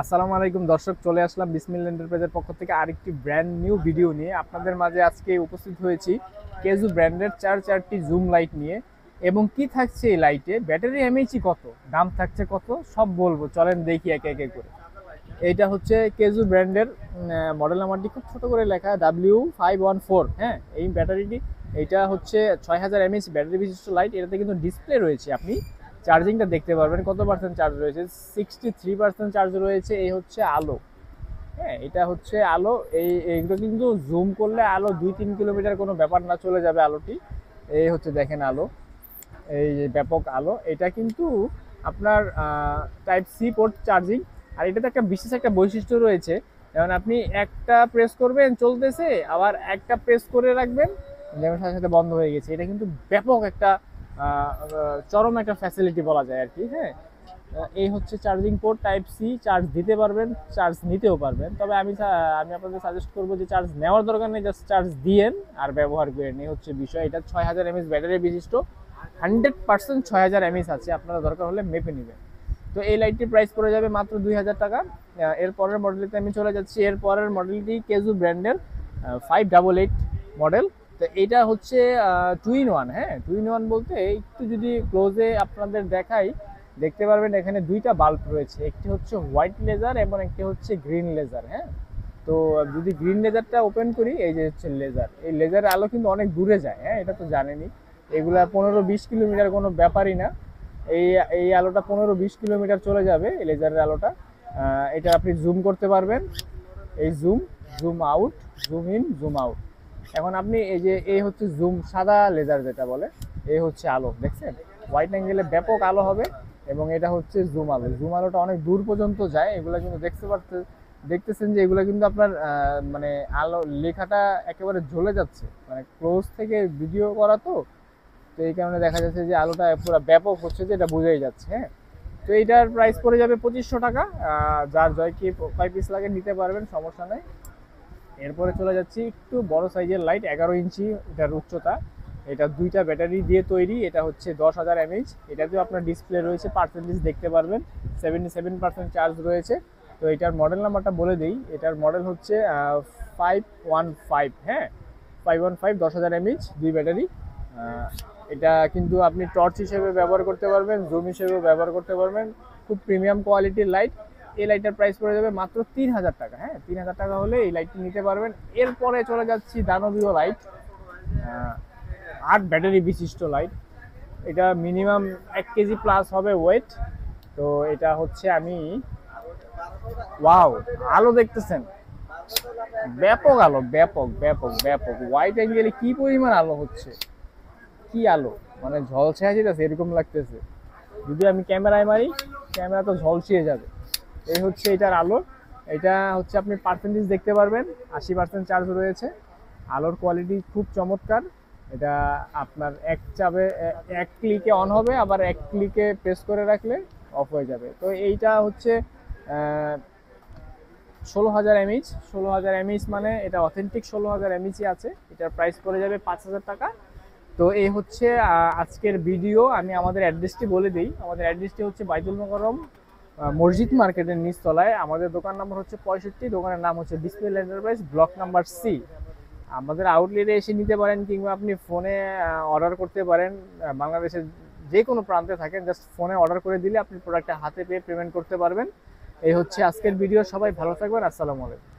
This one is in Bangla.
আসসালামু আলাইকুম দর্শক, চলে আসলাম বিসমিল্লাহ এন্টারপ্রাইজের পক্ষ থেকে আরেকটি ব্র্যান্ড নিউ ভিডিও নিয়ে আপনাদের মাঝে আজকে উপস্থিত হয়েছি। কেজু ব্র্যান্ডের চারটি জুম লাইট নিয়ে। এবং কি থাকছে এই লাইটে, ব্যাটারি এমএইচই কত, দাম থাকছে কত, সব বলবো, চলেন দেখি একে একে করে। এইটা হচ্ছে কেজু ব্র্যান্ডের মডেল নাম্বারটি খুব ছোট করে লেখা W514। হ্যাঁ, এই ব্যাটারিটি এটা হচ্ছে 6000 mAh ব্যাটারি বিশিষ্ট লাইট। এটাতে কিন্তু ডিসপ্লে রয়েছে, আপনি চার্জিংটা দেখতে পারবেন কত পার্সেন্ট চার্জ রয়েছে। 63% চার্জ রয়েছে। এই হচ্ছে আলো। হ্যাঁ, এটা হচ্ছে আলো। এইগুলো কিন্তু জুম করলে আলো 2-3 কিলোমিটার কোনো ব্যাপার না, চলে যাবে আলোটি। এই হচ্ছে দেখেন আলো, এই যে ব্যাপক আলো। এটা কিন্তু আপনার টাইপ সি পোর্ট চার্জিং। আর এটাতে একটা বিশেষ একটা বৈশিষ্ট্য রয়েছে, যেমন আপনি একটা প্রেস করবেন চলতেছে, আবার একটা প্রেস করে রাখবেন, যেমন সাথে সাথে বন্ধ হয়ে গেছে। এটা কিন্তু ব্যাপক একটা চরম একটা ফ্যাসিলিটি বলা যায় আর কি। হ্যাঁ, এই হচ্ছে charging port type C, charge দিতে পারবেন, চার্জ নিতেও পারবেন। তবে আমি আপনাদের সাজেস্ট করবো যে চার্জ নেওয়ার দরকার নেই, জাস্ট চার্জ দিয়েন আর ব্যবহার করেন। এই হচ্ছে বিষয়। এটা 6000 mAh ব্যাটারি বিশিষ্ট, 100% 6000 mAh আছে, আপনারা দরকার হলে মেপে নেবেন। তো এই লাইটটির প্রাইস পড়ে যাবে মাত্র 2000 টাকা। এর পরের মডেলটিতে আমি চলে যাচ্ছি। এর পরের মডেলটি কেজু ব্র্যান্ডের 588 মডেল। তো এটা হচ্ছে 2-in-1। হ্যাঁ, 2-in-1 বলতে একটু যদি ক্লোজে আপনাদের দেখাই, দেখতে পারবেন এখানে দুইটা বাল্ব রয়েছে, একটি হচ্ছে হোয়াইট লেজার এবং একটি হচ্ছে গ্রিন লেজার। হ্যাঁ, তো যদি গ্রিন লেজারটা ওপেন করি, এই যে হচ্ছে লেজার, এই লেজারের আলো কিন্তু অনেক দূরে যায়। হ্যাঁ, এটা তো জানেনই, এগুলা 15-20 কিলোমিটার কোনো ব্যাপারই না। এই এই আলোটা 15-20 কিলোমিটার চলে যাবে, এই লেজারের আলোটা। এটা আপনি জুম করতে পারবেন, এই zoom, zoom out, zoom in, zoom out. এখন আপনি এই হচ্ছে জুম, সাদা লেজার যেটা বলে, এই হচ্ছে আলো, দেখছেন হোয়াইট অ্যাঙ্গেলে ব্যাপক আলো হবে। এবং এটা হচ্ছে জুম আলো, জুম আলোটা অনেক দূর পর্যন্ত যায়। এগুলো কিন্তু দেখতেছেন যে এগুলো কিন্তু আপনার মানে আলো লেখাটা একেবারে জ্বলে যাচ্ছে, মানে ক্লোজ থেকে ভিডিও করা তো। তো এই কারণে দেখা যাচ্ছে যে আলোটা পুরো ব্যাপক হচ্ছে, যে এটা বোঝাই যাচ্ছে। হ্যাঁ, তো এইটার প্রাইস পড়ে যাবে 2500 টাকা। যার জয় কি কয় পিস লাগে নিতে পারবেন, সমস্যা নেই। এরপরে চলে যাচ্ছি একটু বড় সাইজের লাইট, 11 ইঞ্চি এটার উচ্চতা। এটা দুইটা ব্যাটারি দিয়ে তৈরি। এটা হচ্ছে 10,000 mAh। এটাতেও আপনার ডিসপ্লে রয়েছে, পার্সেন্টেজ দেখতে পারবেন, 77% চার্জ রয়েছে। তো এটার মডেল নাম্বারটা বলে দিই, এটার মডেল হচ্ছে 515। হ্যাঁ, 515, 10,000 mAh, দুই ব্যাটারি। এটা কিন্তু আপনি টর্চ হিসেবে ব্যবহার করতে পারবেন, জুম হিসেবেও ব্যবহার করতে পারবেন। খুব প্রিমিয়াম কোয়ালিটির লাইট। এই লাইটটার প্রাইস পড়ে যাবে মাত্র 3000 টাকা। হ্যাঁ, 3000 টাকা হলে এই লাইটটি নিতে পারবেন। এরপরে চলে যাচ্ছি দানবীয় লাইট, 8 ব্যাটারি বিশিষ্ট লাইট। এটা মিনিমাম 1 কেজি প্লাস হবে ওয়েট। তো এটা হচ্ছে আমি, ওয়াও, আলো দেখতেছেন, ব্যাপক আলো, ব্যাপক ব্যাপক ব্যাপক হোয়াইট অ্যাঙ্গেলে কি পরিমাণ আলো হচ্ছে, কি আলো, মানে ঝলসে যেতেছে এরকম লাগতেছে। যদি আমি ক্যামেরায় মারি, ক্যামেরা তো ঝলসিয়ে যাবে। এই হচ্ছে এটার আলো। এটা হচ্ছে আপনি পার্সেন্টেজ দেখতে পারবেন, 80% চার্জ রয়েছে। আলোর কোয়ালিটি খুব চমৎকার। এটা আপনার এক চাপে, এক ক্লিকে অন হবে, আবার এক ক্লিকে প্রেস করে রাখলে অফ হয়ে যাবে। তো এইটা হচ্ছে 16,000 mAh। 16,000 mAh মানে এটা অথেন্টিক 16,000 mAh আছে। এটার প্রাইস পড়ে যাবে 5,000 টাকা। তো এই হচ্ছে আজকের ভিডিও। আমি আমাদের অ্যাড্রেসটি বলে দিই। আমাদের অ্যাড্রেসটি হচ্ছে বাইতুল মোকাররম মসজিদ মার্কেটের নিচতলায়। আমাদের দোকান নাম্বার হচ্ছে 65, দোকানের নাম হচ্ছে বিসমিল্লাহ এন্টারপ্রাইজ, ব্লক নাম্বার সি। আমাদের আউটলেটে এসে নিতে পারেন, কিংবা আপনি ফোনে অর্ডার করতে পারেন। বাংলাদেশের যে কোনো প্রান্তে থাকেন, জাস্ট ফোনে অর্ডার করে দিলে আপনি প্রোডাক্টটা হাতে পেয়ে পেমেন্ট করতে পারবেন। এই হচ্ছে আজকের ভিডিও। সবাই ভালো থাকবেন। আসসালামু আলাইকুম।